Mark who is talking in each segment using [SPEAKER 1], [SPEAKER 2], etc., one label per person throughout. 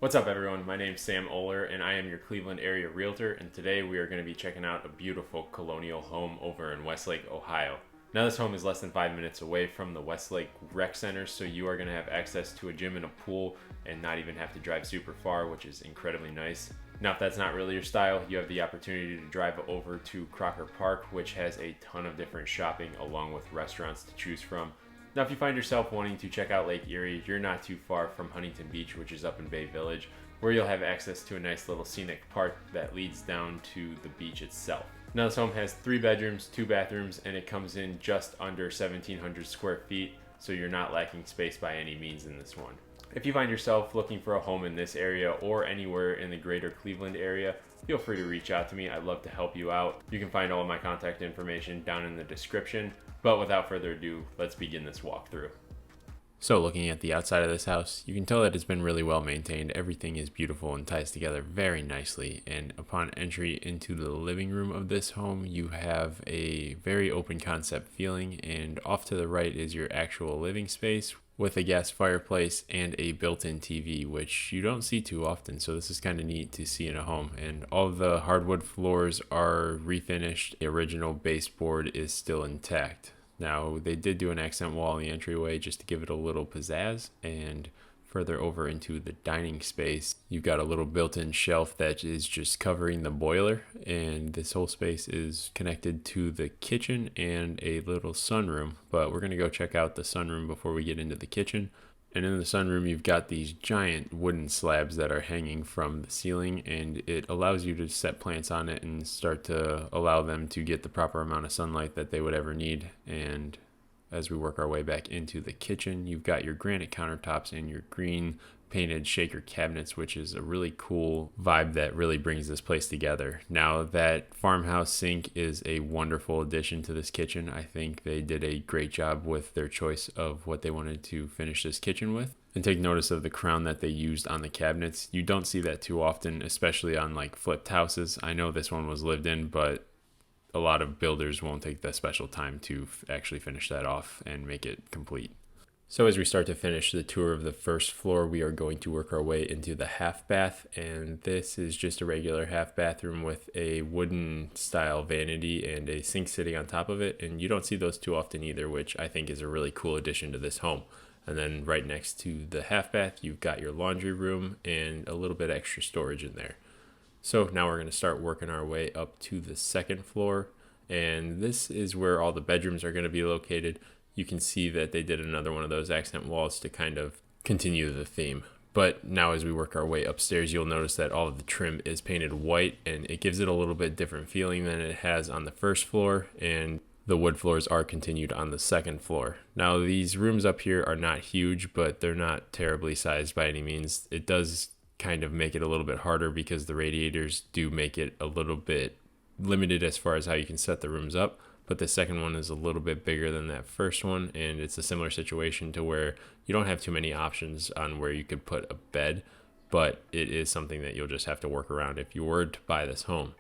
[SPEAKER 1] What's up, everyone? My name's Sam Oler, and I am your Cleveland area realtor. And today we are going to be checking out a beautiful colonial home over in Westlake, Ohio. Now, this home is less than 5 minutes away from the Westlake Rec Center, so you are going to have access to a gym and a pool and not even have to drive super far, which is incredibly nice. Now, if that's not really your style, you have the opportunity to drive over to Crocker Park, which has a ton of different shopping along with restaurants to choose from. Now, if you find yourself wanting to check out Lake Erie, you're not too far from Huntington Beach, which is up in Bay Village, where you'll have access to a nice little scenic park that leads down to the beach itself. Now, this home has 3 bedrooms, 2 bathrooms, and it comes in just under 1,700 square feet, so you're not lacking space by any means in this one. If you find yourself looking for a home in this area or anywhere in the greater Cleveland area, feel free to reach out to me. I'd love to help you out. You can find all of my contact information down in the description. But without further ado, let's begin this walkthrough. So looking at the outside of this house, you can tell that it's been really well maintained. Everything is beautiful and ties together very nicely. And upon entry into the living room of this home, you have a very open concept feeling. And off to the right is your actual living space with a gas fireplace and a built-in TV, which you don't see too often. So this is kind of neat to see in a home. And all of the hardwood floors are refinished. The original baseboard is still intact. Now, they did do an accent wall in the entryway just to give it a little pizzazz, and further over into the dining space, you've got a little built-in shelf that is just covering the boiler, and this whole space is connected to the kitchen and a little sunroom, but we're going to go check out the sunroom before we get into the kitchen. And in the sunroom, you've got these giant wooden slabs that are hanging from the ceiling, and it allows you to set plants on it and start to allow them to get the proper amount of sunlight that they would ever need. And as we work our way back into the kitchen, you've got your granite countertops and your green painted shaker cabinets, which is a really cool vibe that really brings this place together. Now, that farmhouse sink is a wonderful addition to this kitchen. I think they did a great job with their choice of what they wanted to finish this kitchen with. And take notice of the crown that they used on the cabinets. You don't see that too often, especially on like flipped houses. I know this one was lived in, but a lot of builders won't take the special time to actually finish that off and make it complete. So as we start to finish the tour of the first floor, we are going to work our way into the half bath, and this is just a regular half bathroom with a wooden style vanity and a sink sitting on top of it, and you don't see those too often either, which I think is a really cool addition to this home. And then right next to the half bath, you've got your laundry room and a little bit extra storage in there. So now we're going to start working our way up to the second floor, and this is where all the bedrooms are going to be located. You can see that they did another one of those accent walls to kind of continue the theme. But now as we work our way upstairs, you'll notice that all of the trim is painted white, and it gives it a little bit different feeling than it has on the first floor, and the wood floors are continued on the second floor. Now, these rooms up here are not huge, but they're not terribly sized by any means. It does kind of make it a little bit harder because the radiators do make it a little bit limited as far as how you can set the rooms up. But the second one is a little bit bigger than that first one, and it's a similar situation to where you don't have too many options on where you could put a bed, but it is something that you'll just have to work around if you were to buy this home.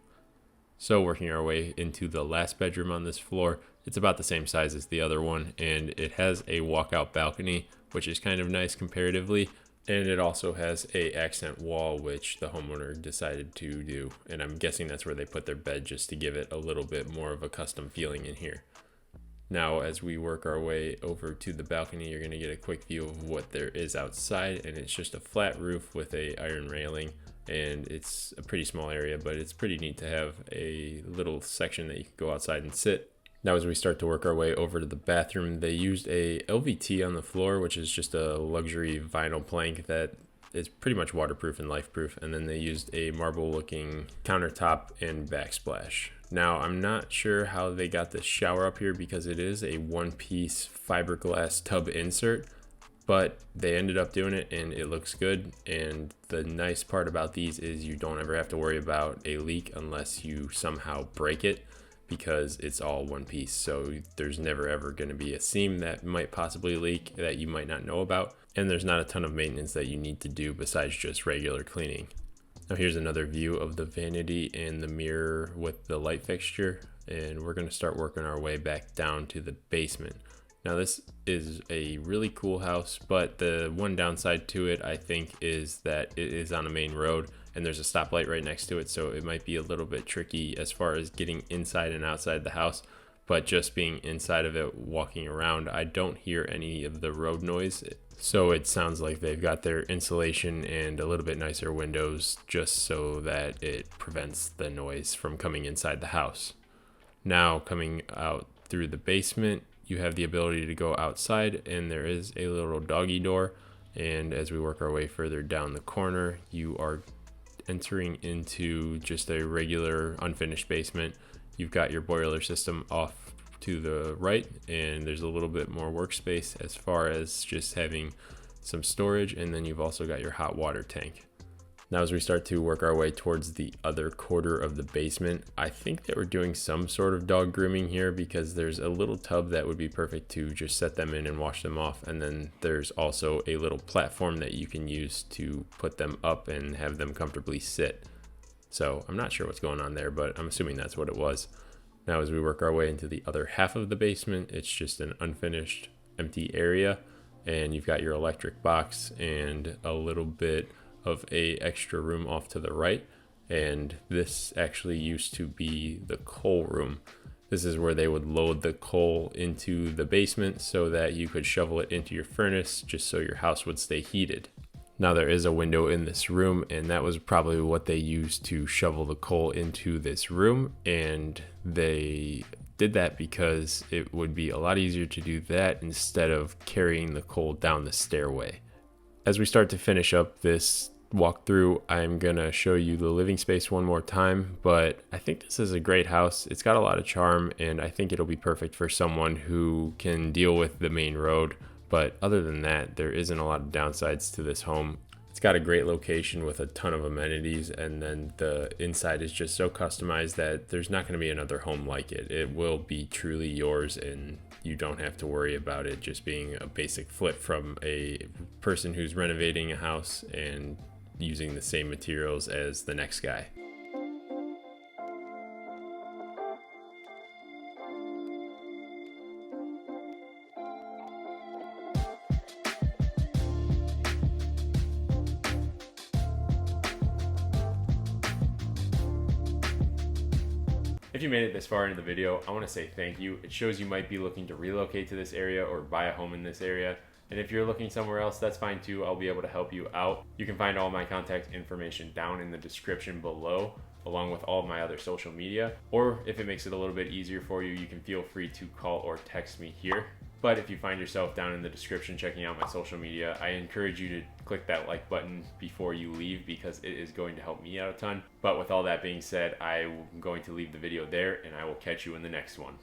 [SPEAKER 1] So working our way into the last bedroom on this floor, it's about the same size as the other one, and it has a walkout balcony, which is kind of nice comparatively. And it also has a accent wall, which the homeowner decided to do. And I'm guessing that's where they put their bed just to give it a little bit more of a custom feeling in here. Now, as we work our way over to the balcony, you're going to get a quick view of what there is outside. And it's just a flat roof with a iron railing. And it's a pretty small area, but it's pretty neat to have a little section that you can go outside and sit. Now, as we start to work our way over to the bathroom, they used a LVT on the floor, which is just a luxury vinyl plank that is pretty much waterproof and life-proof. And then they used a marble-looking countertop and backsplash. Now, I'm not sure how they got this shower up here because it is a one-piece fiberglass tub insert, but they ended up doing it and it looks good. And the nice part about these is you don't ever have to worry about a leak unless you somehow break it, because it's all one piece. So there's never ever going to be a seam that might possibly leak that you might not know about. And there's not a ton of maintenance that you need to do besides just regular cleaning. Now here's another view of the vanity and the mirror with the light fixture. And we're going to start working our way back down to the basement. Now this is a really cool house, but the one downside to it, I think, is that it is on a main road and there's a stoplight right next to it, so it might be a little bit tricky as far as getting inside and outside the house. But just being inside of it, walking around, I don't hear any of the road noise. So it sounds like they've got their insulation and a little bit nicer windows just so that it prevents the noise from coming inside the house. Now coming out through the basement, you have the ability to go outside, and there is a little doggy door. And as we work our way further down the corner, you are entering into just a regular unfinished basement. You've got your boiler system off to the right, and there's a little bit more workspace as far as just having some storage, and then you've also got your hot water tank. Now as we start to work our way towards the other quarter of the basement, I think that we're doing some sort of dog grooming here, because there's a little tub that would be perfect to just set them in and wash them off, and then there's also a little platform that you can use to put them up and have them comfortably sit. So I'm not sure what's going on there, but I'm assuming that's what it was. Now as we work our way into the other half of the basement, it's just an unfinished empty area, and you've got your electric box and a little bit of a extra room off to the right. And this actually used to be the coal room. This is where they would load the coal into the basement so that you could shovel it into your furnace, just so your house would stay heated. Now there is a window in this room, and that was probably what they used to shovel the coal into this room, and they did that because it would be a lot easier to do that instead of carrying the coal down the stairway. As we start to finish up this walkthrough, I'm gonna show you the living space one more time, but I think this is a great house. It's got a lot of charm, and I think it'll be perfect for someone who can deal with the main road. But other than that, there isn't a lot of downsides to this home. It's got a great location with a ton of amenities, and then the inside is just so customized that there's not going to be another home like it. It will be truly yours, and you don't have to worry about it just being a basic flip from a person who's renovating a house and using the same materials as the next guy. If you made it this far into the video, I want to say thank you. It shows you might be looking to relocate to this area or buy a home in this area. And if you're looking somewhere else, that's fine too. I'll be able to help you out. You can find all my contact information down in the description below, along with all of my other social media. Or if it makes it a little bit easier for you, you can feel free to call or text me here. But if you find yourself down in the description checking out my social media, I encourage you to click that like button before you leave, because it is going to help me out a ton. But with all that being said, I'm going to leave the video there, and I will catch you in the next one.